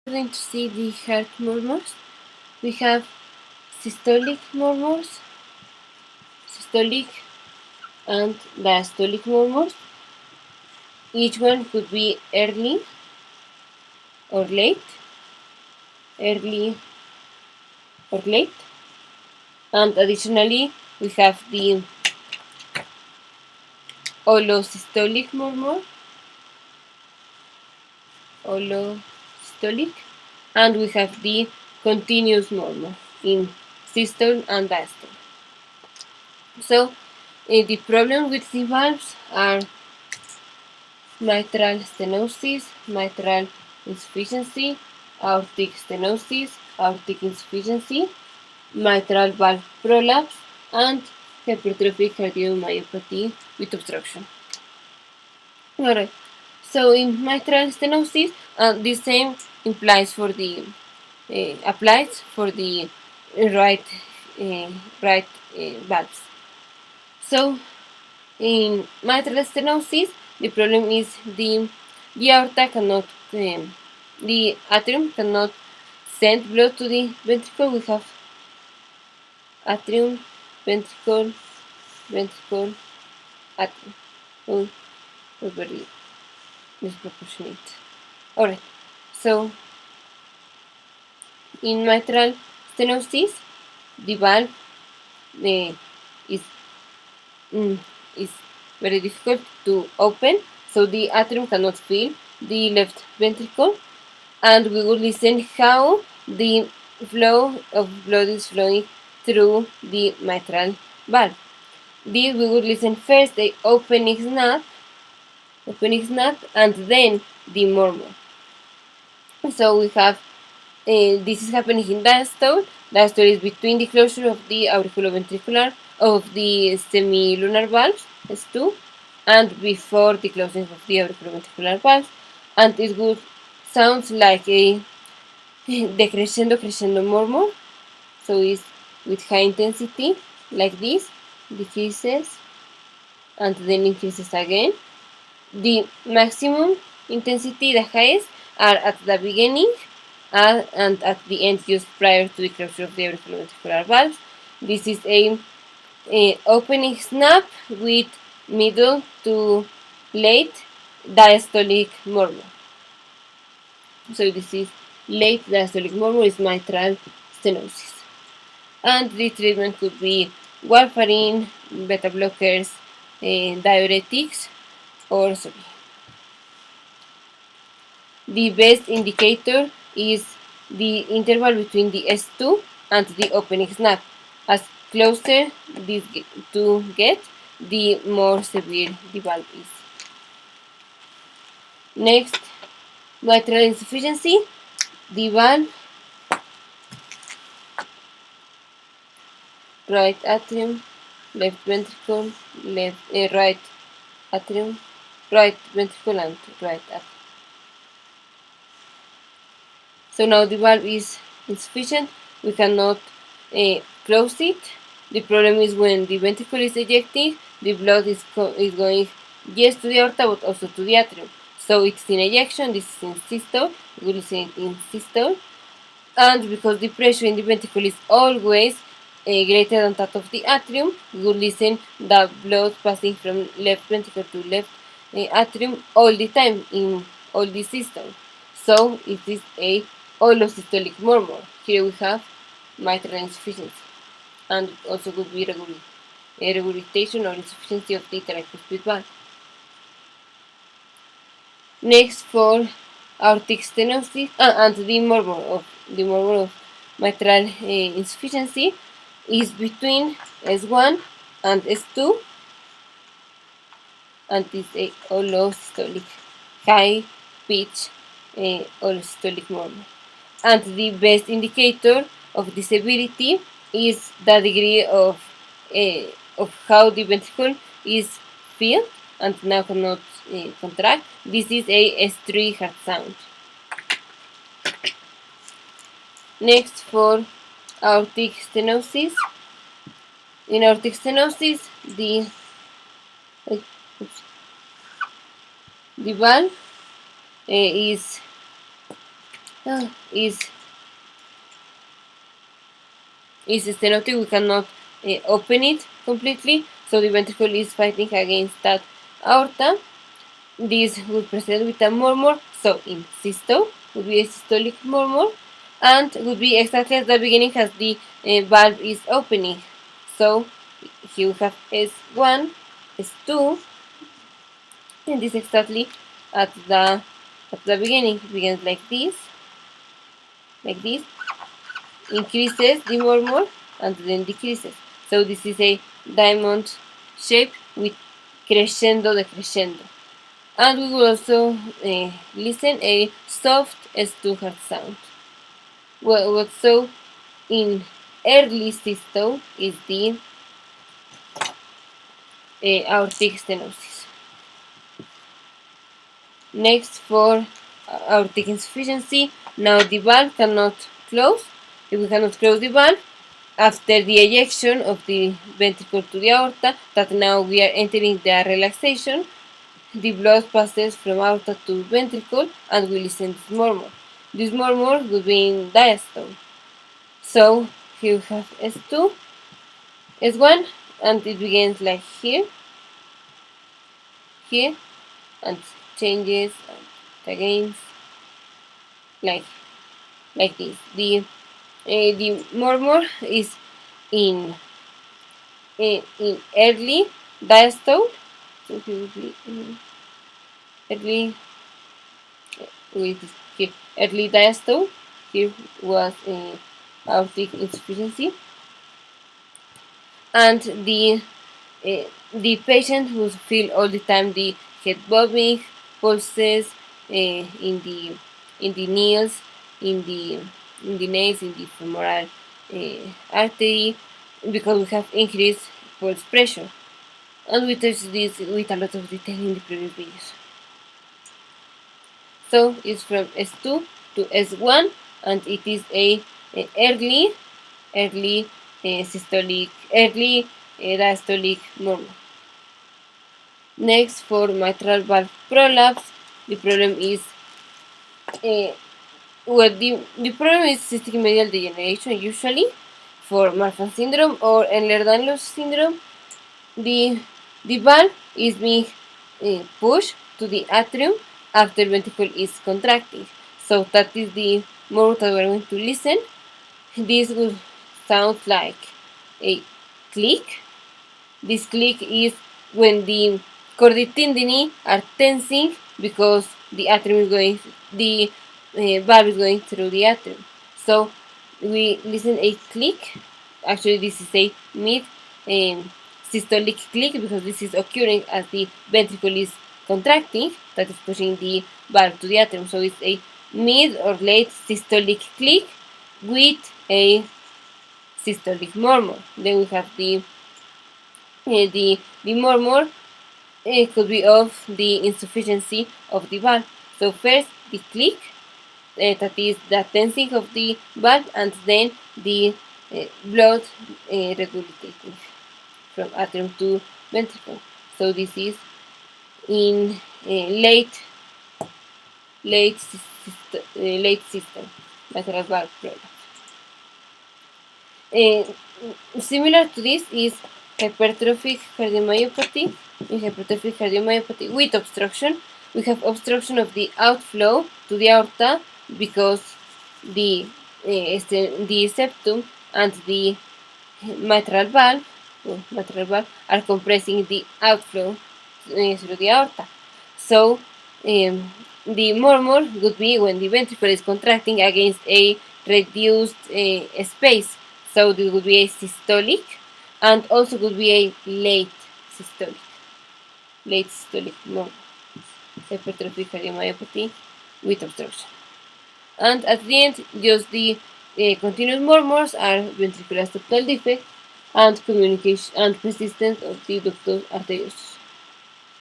going to see the heart murmurs. We have systolic murmurs, systolic and diastolic murmurs. Each one could be early or late, early or late. And additionally, we have the holosystolic murmur, holosystolic, and we have the continuous murmur in systole and diastole. So, the problem with the valves are mitral stenosis, mitral insufficiency, aortic stenosis, aortic insufficiency, mitral valve prolapse, and hypertrophic cardiomyopathy with obstruction. Alright, so in mitral stenosis, the same applies for the right valves. So in mitral stenosis, the problem is the aorta cannot, the atrium cannot send blood to the ventricle. We have atrium, ventricle, ventricle, atrium. Oh, very disproportionate. Alright, so in mitral stenosis, the valve is is very difficult to open, so the atrium cannot fill the left ventricle, and we will listen how the flow of blood is flowing through the mitral valve. This we will listen first the opening snap, and then the murmur. So we have this is happening in diastole. Diastole is between the closure of the auriculoventricular of the semilunar valves, S2, and before the closing of the auriculoventricular valves, and it would sounds like a decrescendo crescendo murmur. So it's with high intensity, like this, decreases and then increases again. The maximum intensity, the highest, are at the beginning and at the end, just prior to the closure of the auriculoventricular valves. This is a opening snap with middle to late diastolic murmur. So this is late diastolic murmur, is mitral stenosis. And the treatment could be warfarin, beta blockers, diuretics, or sorry. The best indicator is the interval between the S2 and the opening snap. As closer these two get, the more severe the valve is. Next, mitral insufficiency. The valve, right atrium, left ventricle, right atrium, right ventricle, and right atrium. So now the valve is insufficient. We cannot close it. The problem is when the ventricle is ejecting, the blood is going yes to the aorta but also to the atrium. So it's in ejection, this is in systole, we will see it in systole. And because the pressure in the ventricle is always greater than that of the atrium, we will listen the blood passing from left ventricle to left atrium all the time in all the systole. So it is a holosystolic murmur. Here we have mitral insufficiency, and also could be regurgitation or insufficiency of the tricuspid valve. Next, for aortic stenosis and the murmur of mitral insufficiency is between S1 and S2, and is a holosystolic, high pitch holosystolic murmur. And the best indicator of the severity is the degree of how the ventricle is filled and now cannot contract. This is a S3 heart sound. Next, for aortic stenosis. In aortic stenosis, the valve is is stenotic. We cannot open it completely, so the ventricle is fighting against that aorta. This would present with a murmur, so in systole would be a systolic murmur, and would be exactly at the beginning as the valve is opening. So here we have S1, S2, and this exactly at the beginning. It begins like this, increases the murmur and then decreases. So this is a diamond shape with crescendo decrescendo. And we will also listen a soft S2 heart sound. What's so in early systole is the aortic stenosis. Next, for aortic insufficiency, now the valve cannot close. If we cannot close the valve, after the ejection of the ventricle to the aorta, that now we are entering the relaxation, the blood passes from aorta to ventricle and we listen to this murmur. This murmur would be in diastole. So here we have S2, S1, and it begins like here, and changes and again like this. The murmur is in early diastole. So here would be early with here early diastole. Here was aortic insufficiency, and the patient would feel all the time the head bobbing, pulses in the nails, in the nails, in the femoral artery, because we have increased pulse pressure. And we touched this with a lot of detail in the previous videos. So it's from S2 to S1, and it is a early systolic, early diastolic murmur. Next, for mitral valve prolapse, the problem is the problem is cystic medial degeneration. Usually, for Marfan syndrome or Ehlers-Danlos syndrome, the valve is being pushed to the atrium after ventricle is contracting. So that is the murmur that we're going to listen. This will sound like a click. This click is when the chordae tendineae are tensing because the atrium is going, the valve is going through the atrium. So we listen a click. Actually, this is a mid systolic click because this is occurring as the ventricle is contracting, that is pushing the valve to the atrium. So it's a mid or late systolic click with a systolic murmur. Then we have the murmur could be of the insufficiency of the valve. So first the click, that is the tensing of the valve, and then the blood regulating from atrium to ventricle. So this is in late system mitral valve prolapse. Similar to this is hypertrophic cardiomyopathy. In hypertrophic cardiomyopathy with obstruction, we have obstruction of the outflow to the aorta because the septum and the mitral valve are compressing the outflow through the aorta. So the murmur would be when the ventricle is contracting against a reduced space. So this would be a systolic, and also could be a late systolic murmur, hypertrophic cardiomyopathy with obstruction. And at the end, just the continuous murmurs are ventricular septal defect and communication and persistence of the ductus arteriosus.